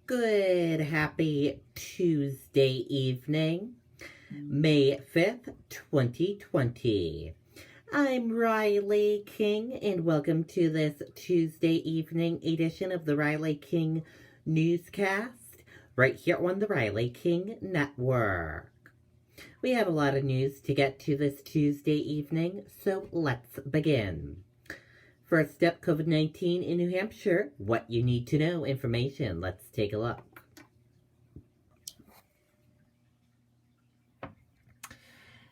Good, happy Tuesday evening, May 5th, 2020. I'm Riley King, and welcome to this Tuesday evening edition of the Riley King Newscast, right here on the Riley King Network. We have a lot of news to get to this Tuesday evening, so let's begin. First up, COVID-19 in New Hampshire. What you need to know information. Let's take a look.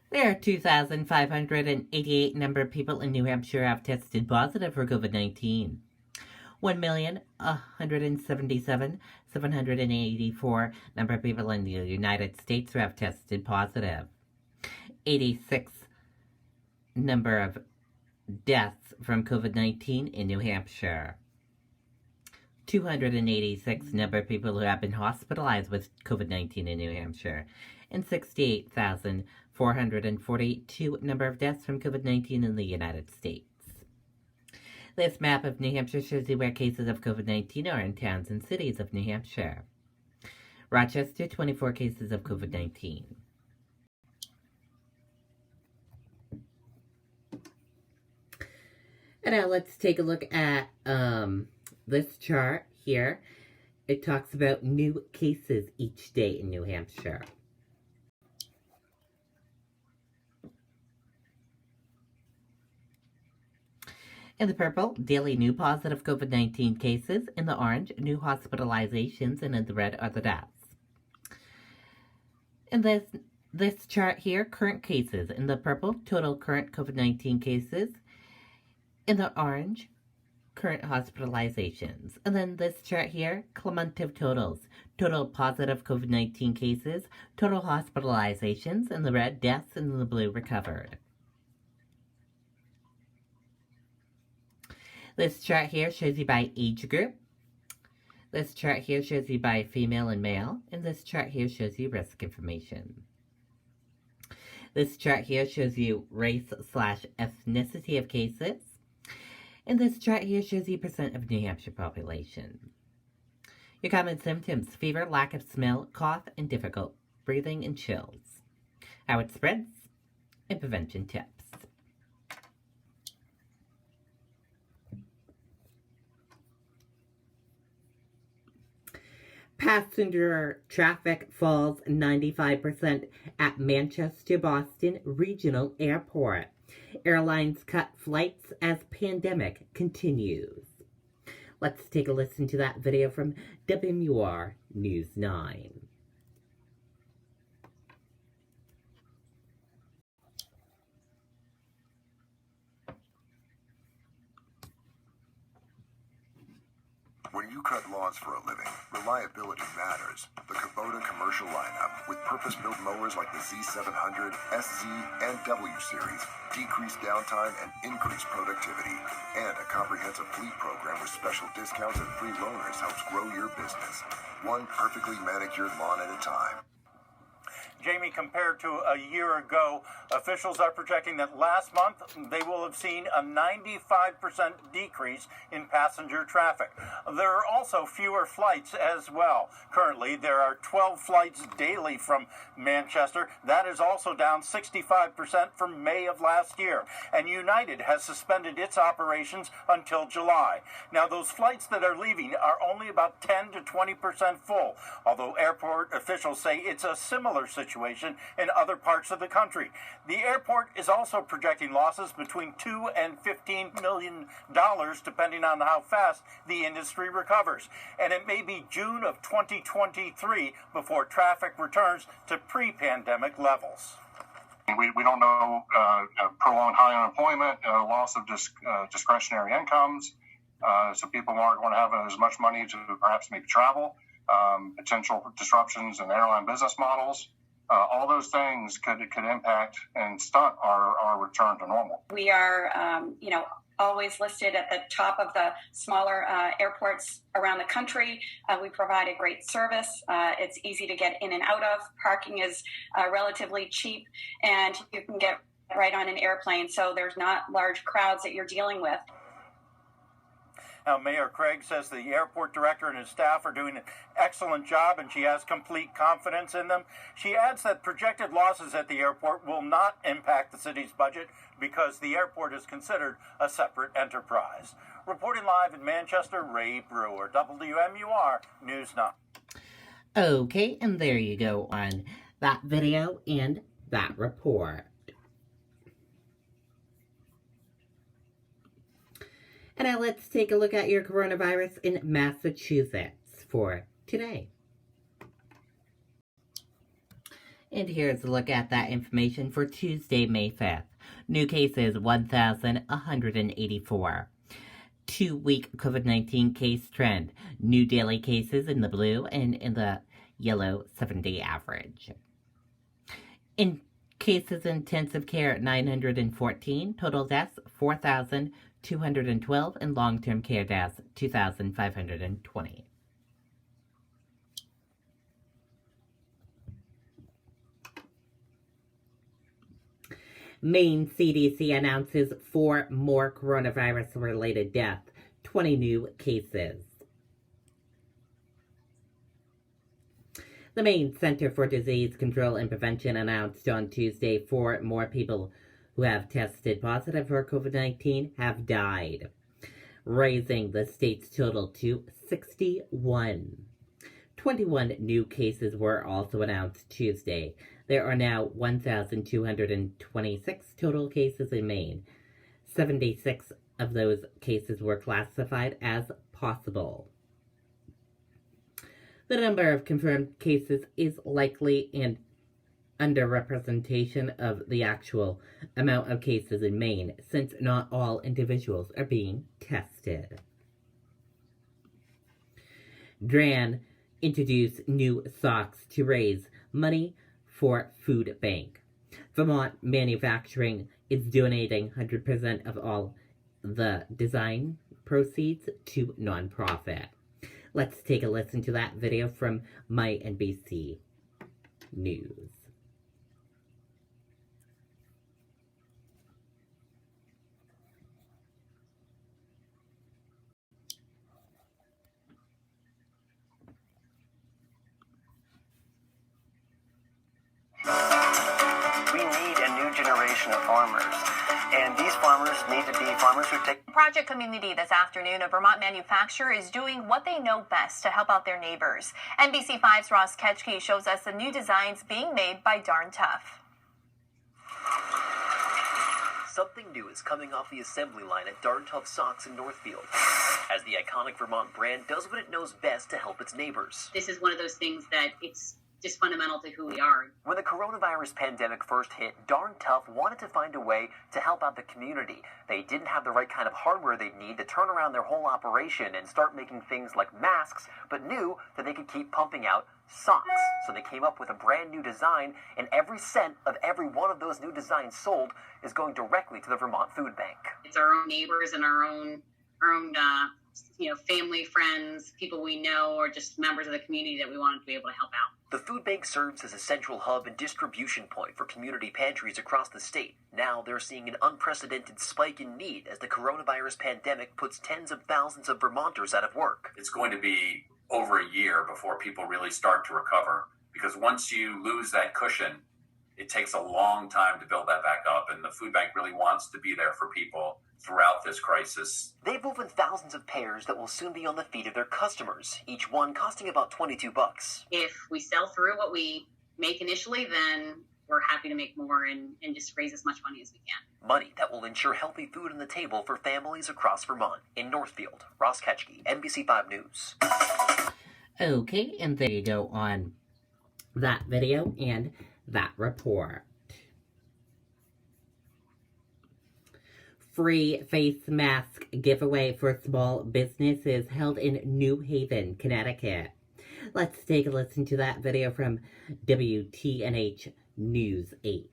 There are 2,588 number of people in New Hampshire have tested positive for COVID-19. 1,177,784 number of people in the United States who have tested positive. 86 number of deaths from COVID-19 in New Hampshire. 286 number of people who have been hospitalized with COVID-19 in New Hampshire. And 68,442 number of deaths from COVID-19 in the United States. This map of New Hampshire shows you where cases of COVID-19 are in towns and cities of New Hampshire. Rochester, 24 cases of COVID-19. And now let's take a look at this chart here. It talks about new cases each day in New Hampshire. In the purple, daily new positive COVID-19 cases. In the orange, new hospitalizations. And in the red are the deaths. In this chart here, current cases. In the purple, total current COVID-19 cases. In the orange, current hospitalizations. And then this chart here, cumulative totals. Total positive COVID-19 cases, total hospitalizations. In the red, deaths. And in the blue, recovered. This chart here shows you by age group. This chart here shows you by female and male. And this chart here shows you risk information. This chart here shows you race/ethnicity of cases. And this chart here shows you percent of New Hampshire population. Your common symptoms: fever, lack of smell, cough, and difficult breathing and chills. How it spreads, and prevention tips. Passenger traffic falls 95% at Manchester Boston Regional Airport. Airlines cut flights as pandemic continues. Let's take a listen to that video from WMUR News 9. When you cut lawns for a living, reliability matters. The Kubota commercial lineup, with purpose-built mowers like the Z700, SZ, and W Series, decrease downtime and increase productivity. And a comprehensive fleet program with special discounts and free loaners helps grow your business. One perfectly manicured lawn at a time. Jamie, compared to a year ago, officials are projecting that last month they will have seen a 95% decrease in passenger traffic. There are also fewer flights as well. Currently, there are 12 flights daily from Manchester. That is also down 65% from May of last year. And United has suspended its operations until July. Now, those flights that are leaving are only about 10 to 20% full, although airport officials say it's a similar situation in other parts of the country. The airport is also projecting losses between $2 and $15 million, depending on how fast the industry recovers. And it may be June of 2023 before traffic returns to pre-pandemic levels. We don't know prolonged high unemployment, loss of discretionary incomes, so people aren't going to have as much money to perhaps maybe travel, potential disruptions in airline business models. All those things could impact and stunt our return to normal. We are, always listed at the top of the smaller airports around the country. We provide a great service. It's easy to get in and out of. Parking is relatively cheap, and you can get right on an airplane, so there's not large crowds that you're dealing with. Now, Mayor Craig says the airport director and his staff are doing an excellent job, and she has complete confidence in them. She adds that projected losses at the airport will not impact the city's budget because the airport is considered a separate enterprise. Reporting live in Manchester, Ray Brewer, WMUR News 9. Okay, and there you go on that video and that report. And now let's take a look at your coronavirus in Massachusetts for today. And here's a look at that information for Tuesday, May 5th. New cases, 1,184. 2-week COVID-19 case trend. New daily cases in the blue and in the yellow 7-day average. In cases in intensive care, 914. Total deaths, 4,212. And long-term care deaths, 2,520. Maine CDC announces 4 more coronavirus-related deaths, 20 new cases. The Maine Center for Disease Control and Prevention announced on Tuesday 4 more people who have tested positive for COVID-19 have died, raising the state's total to 61. 21 new cases were also announced Tuesday. There are now 1,226 total cases in Maine. 76 of those cases were classified as possible. The number of confirmed cases is likely an underrepresentation of the actual amount of cases in Maine, since not all individuals are being tested. Dran introduced new socks to raise money for food bank. Vermont Manufacturing is donating 100% of all the design proceeds to nonprofit. Let's take a listen to that video from My NBC News. We need a new generation of farmers, and these farmers need to be farmers who take Project Community this afternoon. A Vermont manufacturer is doing what they know best to help out their neighbors. NBC5's Ross Ketchke shows us the new designs being made by Darn Tough. Something new is coming off the assembly line at Darn Tough Socks in Northfield, as the iconic Vermont brand does what it knows best to help its neighbors. This is one of those things that it's just fundamental to who we are. When the coronavirus pandemic first hit, Darn Tough wanted to find a way to help out the community. They didn't have the right kind of hardware they'd need to turn around their whole operation and start making things like masks, but knew that they could keep pumping out socks. So they came up with a brand new design, and every cent of every one of those new designs sold is going directly to the Vermont Food Bank. It's our own neighbors and our own family, friends, people we know, or just members of the community that we wanted to be able to help out. The food bank serves as a central hub and distribution point for community pantries across the state. Now they're seeing an unprecedented spike in need as the coronavirus pandemic puts tens of thousands of Vermonters out of work. It's going to be over a year before people really start to recover, because once you lose that cushion, it takes a long time to build that back up, and the food bank really wants to be there for people throughout this crisis. They've opened thousands of pairs that will soon be on the feet of their customers, each one costing about $22. If we sell through what we make initially, then we're happy to make more and just raise as much money as we can. Money that will ensure healthy food on the table for families across Vermont. In Northfield, Ross Ketchke, NBC5 News. Okay, and there you go on that video and that report. Free face mask giveaway for small businesses held in New Haven, Connecticut. Let's take a listen to that video from WTNH News 8.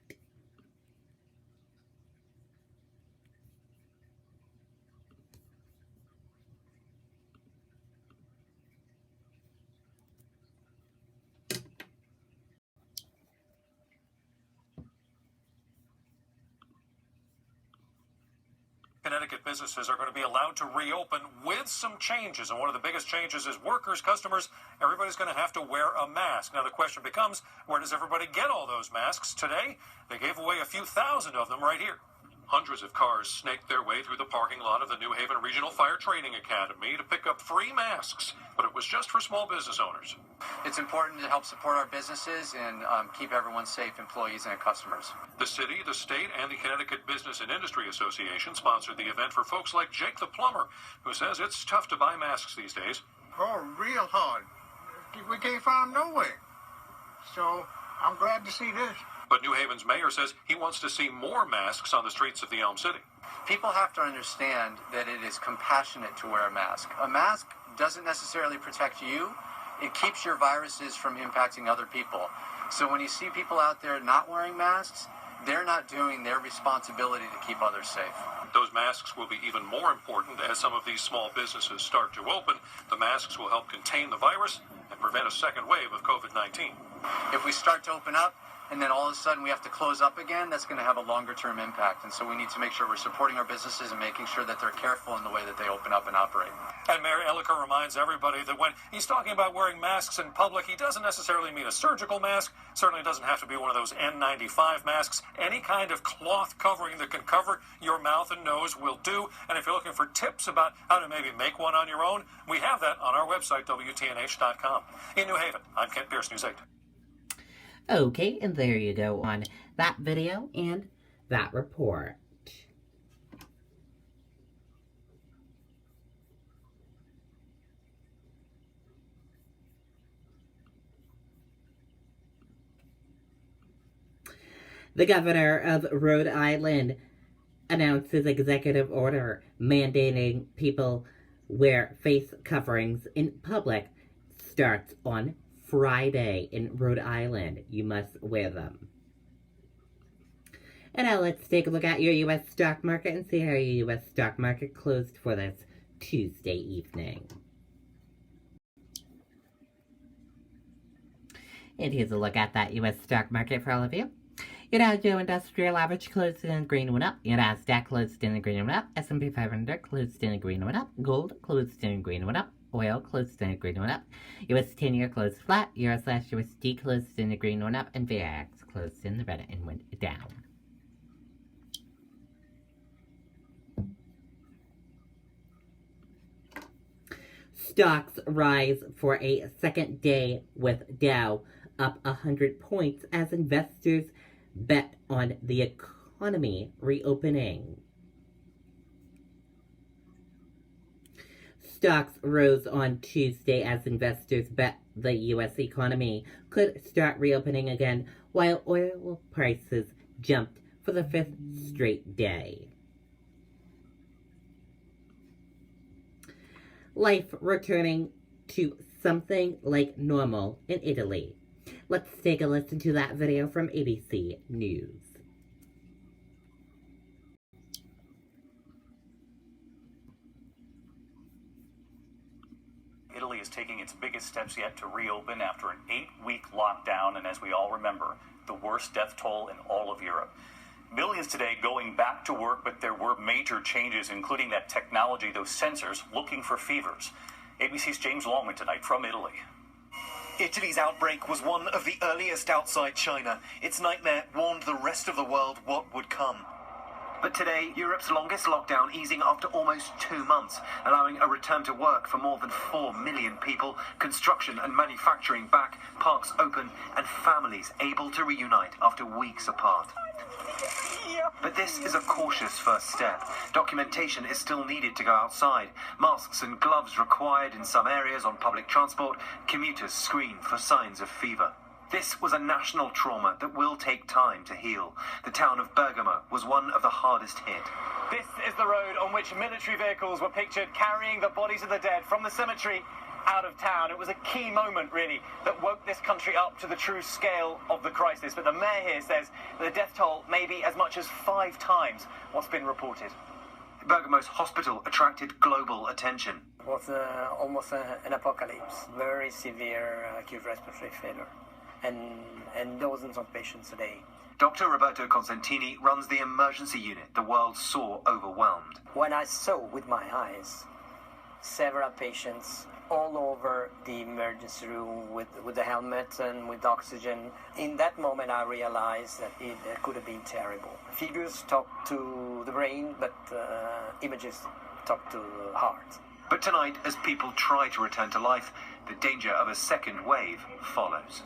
Connecticut businesses are going to be allowed to reopen with some changes. And one of the biggest changes is workers, customers, everybody's going to have to wear a mask. Now, the question becomes, where does everybody get all those masks? Today, they gave away a few thousand of them right here. Hundreds of cars snaked their way through the parking lot of the New Haven Regional Fire Training Academy to pick up free masks, but it was just for small business owners. It's important to help support our businesses and keep everyone safe, employees and customers. The city, the state, and the Connecticut Business and Industry Association sponsored the event for folks like Jake the plumber, who says it's tough to buy masks these days. Oh, real hard. We can't find them nowhere. So I'm glad to see this. But New Haven's mayor says he wants to see more masks on the streets of the Elm City. People have to understand that it is compassionate to wear a mask. A mask doesn't necessarily protect you. It keeps your viruses from impacting other people. So when you see people out there not wearing masks, they're not doing their responsibility to keep others safe. Those masks will be even more important as some of these small businesses start to open. The masks will help contain the virus and prevent a second wave of COVID-19. If we start to open up, and then all of a sudden we have to close up again, that's going to have a longer-term impact. And so we need to make sure we're supporting our businesses and making sure that they're careful in the way that they open up and operate. And Mayor Elliker reminds everybody that when he's talking about wearing masks in public, he doesn't necessarily mean a surgical mask. Certainly doesn't have to be one of those N95 masks. Any kind of cloth covering that can cover your mouth and nose will do. And if you're looking for tips about how to maybe make one on your own, we have that on our website, WTNH.com. In New Haven, I'm Kent Pierce, News 8. Okay, and there you go on that video and that report. The governor of Rhode Island announces executive order mandating people wear face coverings in public starts on Friday in Rhode Island. You must wear them. And now let's take a look at your U.S. stock market and see how your U.S. stock market closed for this Tuesday evening. And here's a look at that U.S. stock market for all of you. Your Dow Jones Industrial Average closed in the green, went up. Your Nasdaq closed in the green, went up. S&P 500 closed in the green, went up. Gold closed in the green, went up. Oil closed in the green, went up. US 10-year closed flat. Euro/USD closed in the green, went up. And VIX closed in the red and went down. Stocks rise for a second day with Dow up 100 points as investors bet on the economy reopening. Stocks rose on Tuesday as investors bet the U.S. economy could start reopening again, while oil prices jumped for the fifth straight day. Life returning to something like normal in Italy. Let's take a listen to that video from ABC News. Italy is taking its biggest steps yet to reopen after an 8-week lockdown, and as we all remember, the worst death toll in all of Europe. Millions today going back to work, but there were major changes, including that technology, those sensors, looking for fevers. ABC's James Longman tonight from Italy. Italy's outbreak was one of the earliest outside China. Its nightmare warned the rest of the world what would come. But today, Europe's longest lockdown easing after almost 2 months, allowing a return to work for more than 4 million people, construction and manufacturing back, parks open, and families able to reunite after weeks apart. But this is a cautious first step. Documentation is still needed to go outside. Masks and gloves required in some areas on public transport. Commuters screened for signs of fever. This was a national trauma that will take time to heal. The town of Bergamo was one of the hardest hit. This is the road on which military vehicles were pictured carrying the bodies of the dead from the cemetery out of town. It was a key moment, really, that woke this country up to the true scale of the crisis. But the mayor here says the death toll may be as much as 5 times what's been reported. Bergamo's hospital attracted global attention. It was almost an apocalypse. Very severe acute respiratory failure. And dozens of patients a day. Dr. Roberto Consentini runs the emergency unit the world saw overwhelmed. When I saw with my eyes several patients all over the emergency room with the helmet and with oxygen, in that moment I realized that it could have been terrible. Figures talk to the brain, but images talk to the heart. But tonight, as people try to return to life, the danger of a second wave follows.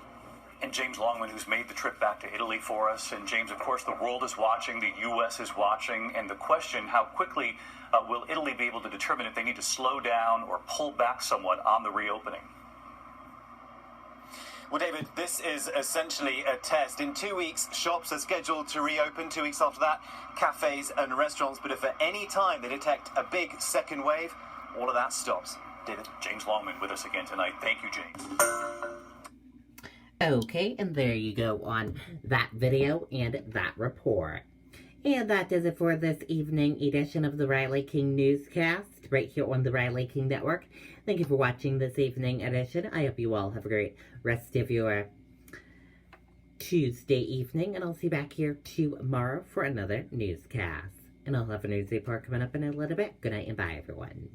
And James Longman, who's made the trip back to Italy for us. And James, of course, the world is watching, the U.S. is watching, and the question, how quickly will Italy be able to determine if they need to slow down or pull back somewhat on the reopening? Well, David, this is essentially a test. In 2 weeks, shops are scheduled to reopen. 2 weeks after that, cafes and restaurants. But if at any time they detect a big second wave, all of that stops. David? James Longman with us again tonight. Thank you, James. Okay, and there you go on that video and that report. And that does it for this evening edition of the Riley King Newscast, right here on the Riley King Network. Thank you for watching this evening edition. I hope you all have a great rest of your Tuesday evening, and I'll see you back here tomorrow for another newscast. And I'll have a news report coming up in a little bit. Good night and bye, everyone.